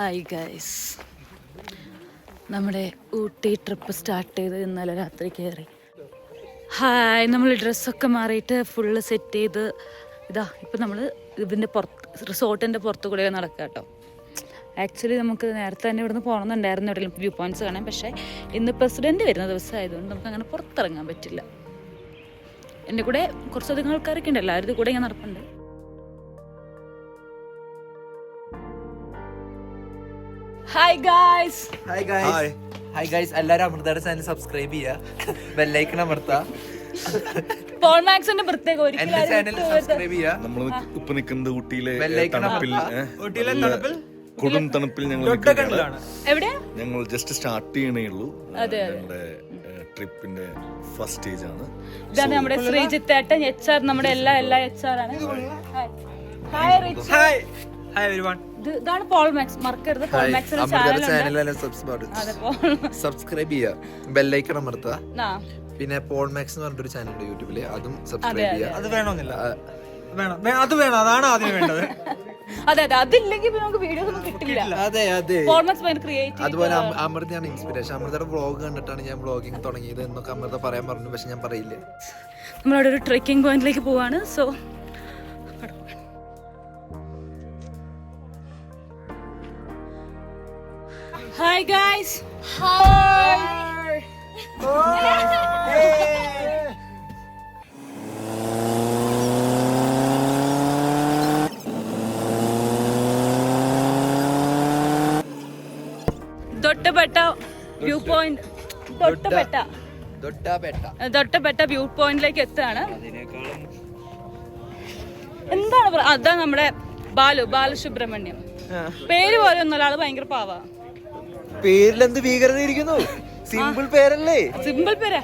Hi guys, നമ്മുടെ Ooty trip start ചെയ്ത് ഇന്നലെ രാത്രി കയറി. ഹായ്, നമ്മൾ ഡ്രസ്സൊക്കെ മാറിയിട്ട് ഫുള്ള് സെറ്റ് ചെയ്ത് ഇതാ ഇപ്പം നമ്മൾ ഇതിൻ്റെ റിസോർട്ടിൻ്റെ പുറത്തു കൂടെ നടക്കുക കേട്ടോ. ആക്ച്വലി നമുക്ക് നേരത്തെ തന്നെ ഇവിടുന്ന് പോകണമെന്നുണ്ടായിരുന്നു എവിടെയും വ്യൂ പോയിൻറ്റ്സ് കാണാൻ. പക്ഷേ ഇന്ന് പ്രസിഡൻറ്റ് വരുന്ന ദിവസമായതുകൊണ്ട് നമുക്ക് അങ്ങനെ പുറത്തിറങ്ങാൻ പറ്റില്ല. എൻ്റെ കൂടെ കുറച്ചധികം ആൾക്കാരൊക്കെ ഉണ്ട്, എല്ലാവരും കൂടെ ഇങ്ങനെ നടപ്പുണ്ട്. Hi guys, hi guys, hi guys. എല്ലാവരും അമൃതയുടെ ചാനൽ സബ്സ്ക്രൈബ് ചെയ്യുക, ബെല്ലൈക്കൺ അമർത്തുക. പോൾ മാക്സിന്റെ പ്രത്യേക എന്റെ ചാനൽ സബ്സ്ക്രൈബ് ചെയ്യുക. നമ്മൾ ഇപ്പൊ നിൽക്കുന്നത് ഊട്ടിയിലെ ബെല്ലൈക്കൺ തണുപ്പിൽ, കൊടും തണുപ്പിൽ ഞങ്ങൾ ഞങ്ങൾ ജസ്റ്റ് സ്റ്റാർട്ട് ചെയ്യണേ ഉള്ളൂ. ഞങ്ങളുടെ ട്രിപ്പിന്റെ ഫസ്റ്റ് സ്റ്റേജ് ആണ്. ഇതാണ് നമ്മുടെ ശ്രീജിത്ത് ഏട്ടൻ, HR, നമ്മുടെ എല്ലാ HR ആണ്. ഇതാണ് പോൾ മാക്സ്, മറക്കരുത്. പോൾ മാക്സിന്റെ ചാനൽ സബ്സ്ക്രൈബ് ചെയ്യുക, ബെല്ലൈക്കൺ അമർത്തുക. പിന്നെ പോൾ മാക്സ് എന്ന് പറഞ്ഞൊരു ചാനൽ ഉണ്ട് യൂട്യൂബില്, അതും സബ്സ്ക്രൈബ് ചെയ്യുക. അത് വേണമെന്നില്ല, അത് വേണം, അതാണ് ആദ്യം വേണ്ടത്. അതെ, അതില്ലെങ്കിൽ നമുക്ക് വീഡിയോസ് ഒന്നും കിട്ടില്ല. അതെ അതെ, പോൾ മാക്സ് ഭയങ്കര ക്രിയേറ്റീവ്. അതുപോലെ അമൃതയാണ് ഇൻസ്പിറേഷൻ. അമൃതയുടെ വ്ളോഗ് കണ്ടിട്ടാണ് ഞാൻ വ്ളോഗിങ് തുടങ്ങിയത് എന്നൊക്കെ അമൃത പറയാൻ പറഞ്ഞു, പക്ഷെ ഞാൻ പറയില്ല. നമ്മളവിടെ ഒരു ട്രെക്കിംഗ് പോയിന്റിലേക്ക് പോവാണ്. സോ ഹായ് ഗൈസ്, തൊട്ടപ്പെട്ട വ്യൂ പോയിന്റ്, തൊട്ടപ്പെട്ട വ്യൂ പോയിന്റിലേക്ക് എത്താണ്. എന്താണ് അതാ നമ്മുടെ ബാലസുബ്രഹ്മണ്യം. പേര് പോലെ ഒന്നല്ല, ആള് ഭയങ്കര പാവാ. പേരിലെന്ത് ഭീകരത ഇരിക്കുന്നു? സിമ്പിൾ പേരല്ലേ? സിമ്പിൾ പേരാ.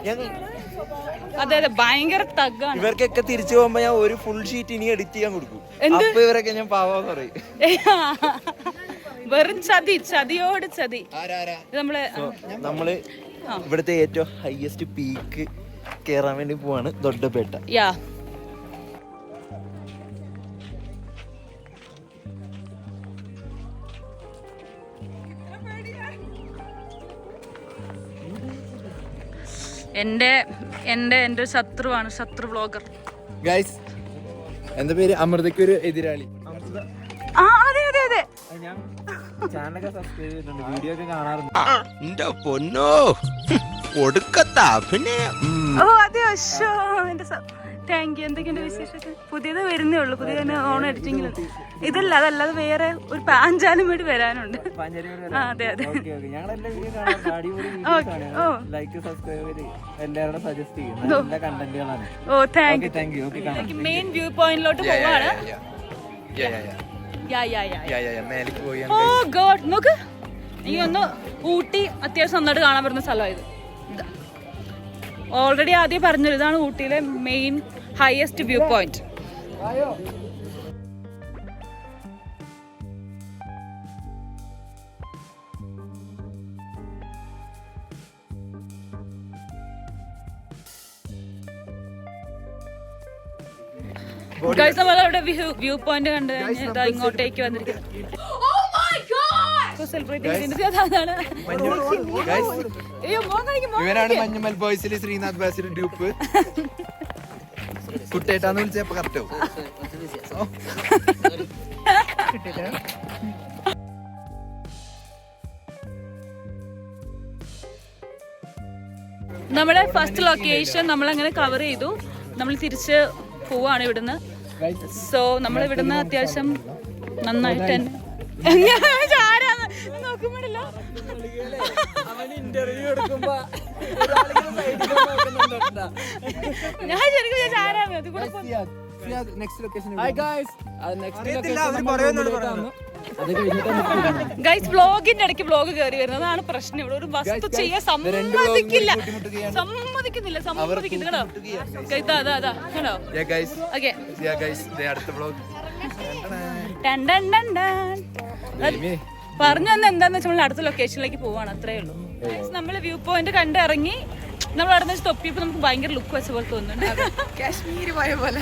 അതെ അതെ, ഭയങ്കര തഗ്ഗാണ്. ഇവർക്കൊക്കെ തിരിച്ചു പോകുമ്പോ ഞാൻ ഒരു ഫുൾ ഷീറ്റ് ഇനി എഡിറ്റ് ചെയ്യാൻ കൊടുക്കും. അപ്പൊ ഇവരൊക്കെ ഞാൻ പാവാന്ന് പറയും. വെറും ചതിയോട് ചതി. നമ്മള് ഇവിടുത്തെ ഏറ്റവും ഹൈയസ്റ്റ് പീക്ക് കേറാൻ വേണ്ടി പോവാണ്, ദൊഡ്ഡപേട്ട. യാ, എന്റെ ശത്രുവാണ്, ശത്രു വ്ളോഗർ. ഗൈസ്, എന്താ പേര്? അമൃതയ്ക്ക് ഒരു എതിരാളി. അതെ അതെ അതെ, ഞാൻ ചാനലൊക്കെ സബ്സ്ക്രൈബ് ചെയ്തിട്ടുണ്ട്, വീഡിയോ ഒക്കെ കാണാറുണ്ട്. എന്റെ പൊന്നോ, കൊടുക്കത്താ പിന്നെ. ഓ അതെയോ, എന്റെ താങ്ക് യു. എന്തൊക്കെയുണ്ട് വിശേഷമൊക്കെ? പുതിയത് വരുന്നേ ഉള്ളൂ, പുതിയ ഓൺ എഡിറ്റിംഗിൽ. അതല്ലാതെ വേറെ ഒരു പാഞ്ചാലും വേണ്ടി വരാനുണ്ട്. അതെ അതെ. ഓ താങ്ക് യു. മെയിൻ വ്യൂ പോയിന്റിലോട്ട് പോവാണ്. ഓ ഗോഡ്, നോക്ക്, ഈ ഒന്ന് ഊട്ടി അത്യാവശ്യം നന്നായിട്ട് കാണാൻ പറ്റുന്ന സ്ഥലമായത്. ഓൾറെഡി ആദ്യം പറഞ്ഞു, ഇതാണ് ഊട്ടിയിലെ മെയിൻ ഹയസ്റ്റ് വ്യൂ പോയിന്റ്. നമ്മളവിടെ വ്യൂ പോയിന്റ് കണ്ടു കഴിഞ്ഞാൽ ഇങ്ങോട്ടേക്ക് വന്നിരിക്കുന്നത്. ഇവരാണ് മഞ്ഞുമൽ ബോയ്സിലെ ശ്രീനാഥ് ബാസിന്റെ ഗ്രൂപ്പ്. കുട്ടേട്ടാന്ന് വിളിച്ചപ്പോ കറക്റ്റ് ആവും. നമ്മുടെ ഫസ്റ്റ് ലൊക്കേഷൻ നമ്മളങ്ങനെ കവർ ചെയ്തു. നമ്മൾ തിരിച്ച് പോവാണ് ഇവിടുന്ന്. സോ നമ്മൾ ഇവിടുന്ന് അത്യാവശ്യം നന്നായിട്ട് തന്നെ നോക്കുമ്പോഴല്ലോ ഞാൻ ശരിക്കും ഞാൻ ആരാണ് അത് കൂടെ. ഗൈസ്, വ്ളോഗിന്റെ ഇടയ്ക്ക് വ്ളോഗ് കയറി വരുന്നത്, അതാണ് പ്രശ്നം. ഇവിടെ ഒരു വസ്തു ചെയ്യാൻ സമ്മതിക്കുന്നില്ല. പറഞ്ഞു തന്നെ എന്താന്ന് വെച്ചാൽ അടുത്ത ലൊക്കേഷനിലേക്ക് പോവാണ്, അത്രേ ഉള്ളൂ. നമ്മള് വ്യൂ പോയിന്റ് കണ്ടിറങ്ങി നമ്മൾ അവിടെ നിന്ന് തൊപ്പിയപ്പോ നമുക്ക് ഭയങ്കര ലുക്ക് വെച്ച പോലെ തോന്നുന്നുണ്ട്. കാശ്മീർ പോയ പോലെ.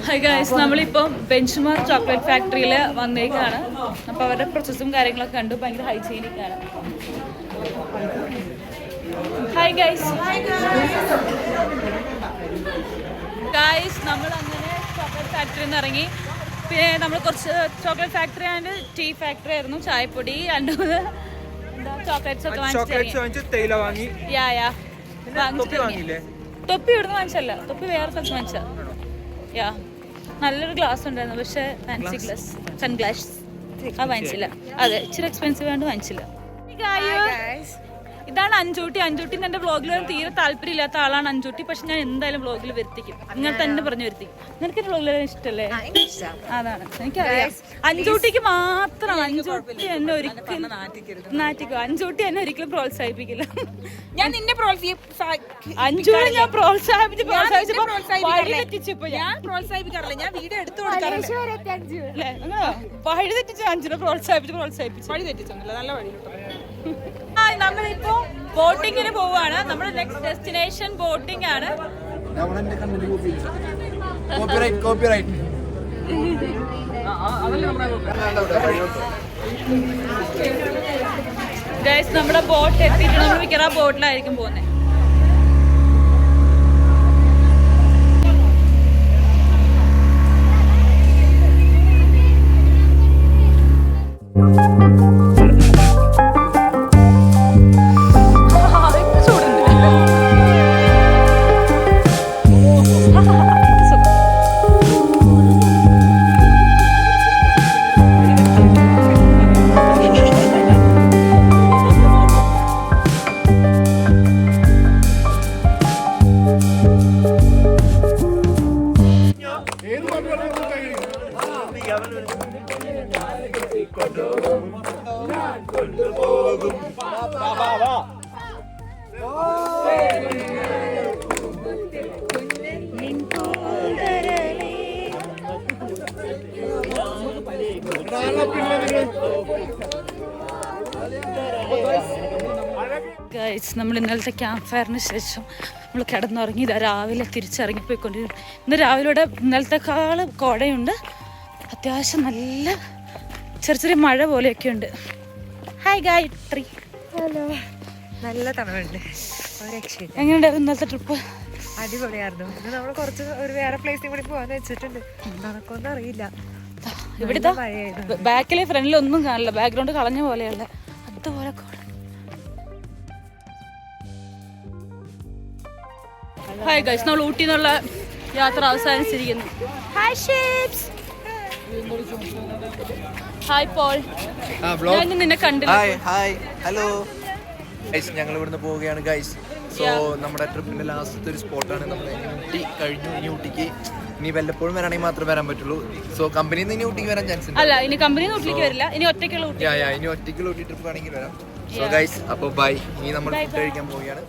ഹായ് ഗൈസ്, നമ്മളിപ്പം ബെഞ്ച്മാർക്ക് ചോക്ലേറ്റ് ഫാക്ടറിയിൽ വന്നേക്കാണ്. അപ്പോൾ അവരുടെ പ്രോസസ്സും കാര്യങ്ങളൊക്കെ കണ്ടു. ഭയങ്കര ഹൈജീനിക് ആണ്. Hi guys. ഗൈസ്, നമ്മൾ അങ്ങനെ ചോക്ലേറ്റ് ഫാക്ടറിയിൽ നിന്ന് ഇറങ്ങി. പിന്നെ നമ്മൾ കുറച്ച് chocolate factory and tea factory ആയിരുന്നു. ചായപ്പൊടി 2-3 ചോക്ലേറ്റ്സ് ഒക്കെ വാങ്ങി. തൊപ്പി ഇവിടുന്ന് വാങ്ങിച്ചല്ല, തൊപ്പി വേറെ സ്ഥലത്ത് വാങ്ങിച്ച. നല്ലൊരു ഗ്ലാസ് ഉണ്ടായിരുന്നു, പക്ഷെ ഫാൻസി ഗ്ലാസ്, സൺഗ്ലാസ് വാങ്ങിച്ചില്ല. അതെ, ഇച്ചിരി എക്സ്പെൻസീവ് ആയിട്ട് വാങ്ങിച്ചില്ല. ഇതാണ് അഞ്ചൂട്ടി. അഞ്ചൂട്ടി എന്റെ വ്ളോഗിൽ തീരെ താല്പര്യമില്ലാത്ത ആളാണ് അഞ്ചൂട്ടി. പക്ഷെ ഞാൻ എന്തായാലും വ്ളോഗിൽ വരുത്തിക്കും. നിങ്ങൾ തന്നെ പറഞ്ഞു വരുത്തിക്കും. നിനക്ക് എന്റെ വ്ളോഗിൽ ഇഷ്ടല്ലേ? അതാണ്, എനിക്കറിയാം. അഞ്ചൂട്ടിക്ക് മാത്രം. അഞ്ചൂട്ടി എന്നെ ഒരിക്കലും നാറ്റിക്കും. അഞ്ചൂട്ടി എന്നെ ഒരിക്കലും പ്രോത്സാഹിപ്പിക്കില്ല. ഞാൻ നിന്നെ അഞ്ചൂട്ടി ഞാൻ പ്രോത്സാഹിപ്പിച്ചിപ്പോ ഞാൻ പ്രോത്സാഹിപ്പിക്കാറില്ല. ഞാൻ വീഡിയോ എടുത്തു കൊടുക്കാറുണ്ട്. വഴി തെറ്റിച്ച് അഞ്ചിനെ പ്രോത്സാഹിപ്പിച്ച് വഴി തെറ്റിച്ചൊന്നുമില്ല, നല്ല വഴി. നമ്മളിപ്പോ ബോട്ടിങ്ങിന് പോവാണ്. നമ്മുടെ നെക്സ്റ്റ് ഡെസ്റ്റിനേഷൻ ബോട്ടിംഗ് ആണ്. ഗൈസ്, നമ്മുടെ ബോട്ട് എത്തിയിട്ട് നമ്മൾ മിക്കവാറും ബോട്ടിലായിരിക്കും പോകുന്നത്. ഗൈസ്, നമ്മൾ ഇന്നലത്തെ ക്യാമ്പ് ഫയറിന് ശേഷം നമ്മൾ കിടന്നുറങ്ങി. ഇതാ രാവിലെ തിരിച്ചിറങ്ങിപ്പോയിക്കൊണ്ടിരിക്കും. ഇന്ന് രാവിലെ ഇവിടെ ഇന്നലത്തെക്കാൾ കോടയുണ്ട്. അത്യാവശ്യം നല്ല ചെറിയ ചെറിയ മഴ പോലെയൊക്കെ ഉണ്ട്. ഹായ് ഗായത്രി. ഹലോ. നല്ല തണുപ്പുണ്ട്. എങ്ങനെയുണ്ടായിരുന്നു ഇന്നലത്തെ ട്രിപ്പ്? അടിപൊളിയായിരുന്നു. ഇത് നമ്മൾ കുറച്ച് ഒരു വേറെ പ്ലേസിൽ കൂടി പോകാന്ന് വെച്ചിട്ടുണ്ട്. നടക്കൊന്നും അറിയില്ല. ഇവിടുത്തെ ബാക്കിലെ ഫ്രണ്ടിൽ ഒന്നും കാണില്ല. ബാക്ക്ഗ്രൗണ്ട് കളഞ്ഞ പോലെയുള്ള അതുപോലെ കോട. ഹായ് ഗൈസ്, നമ്മൾ ഊട്ടി നിന്നുള്ള യാത്ര അവസാനിച്ചിരിക്കുന്നു. ഹായ് ഷിപ്സ്. Hi Paul. ഞാൻ നിന്നെ കണ്ടില്ല. ഹായ് ഹലോ ഗൈസ്, ഞങ്ങൾ ഇവിടുന്ന് പോവുകയാണ് ഗൈസ്. സോ നമ്മുടെ ട്രിപ്പിന്റെ ലാസ്റ്റത്തെ ഒരു സ്പോട്ടാണ്. നമ്മൾ ഊട്ടി കഴിഞ്ഞു. ഇനി ഊട്ടിക്ക് ഇനി വല്ലപ്പോഴും വരാണെങ്കിൽ മാത്രമേ വരാൻ പറ്റുള്ളൂ. സോ കമ്പനിയിൽ നിന്ന് ഇനി ഊട്ടിക്ക് വരാൻ ചാൻസ് ഉണ്ട്. അല്ല, ഇനി കമ്പനിയിൽ നിന്ന് ഊട്ടിക്ക് വരില്ല. ഇനി ഒറ്റയ്ക്കുള്ള ഊട്ടി. ഇനി ഒറ്റയ്ക്കുള്ള ഊട്ടി ട്രിപ്പ് ആണെങ്കിൽ വരാം. സോ ഗൈസ്, അപ്പോൾ ബൈ. ഇനി നമ്മൾ ഫുഡ് കഴിക്കാൻ പോവുകയാണ്.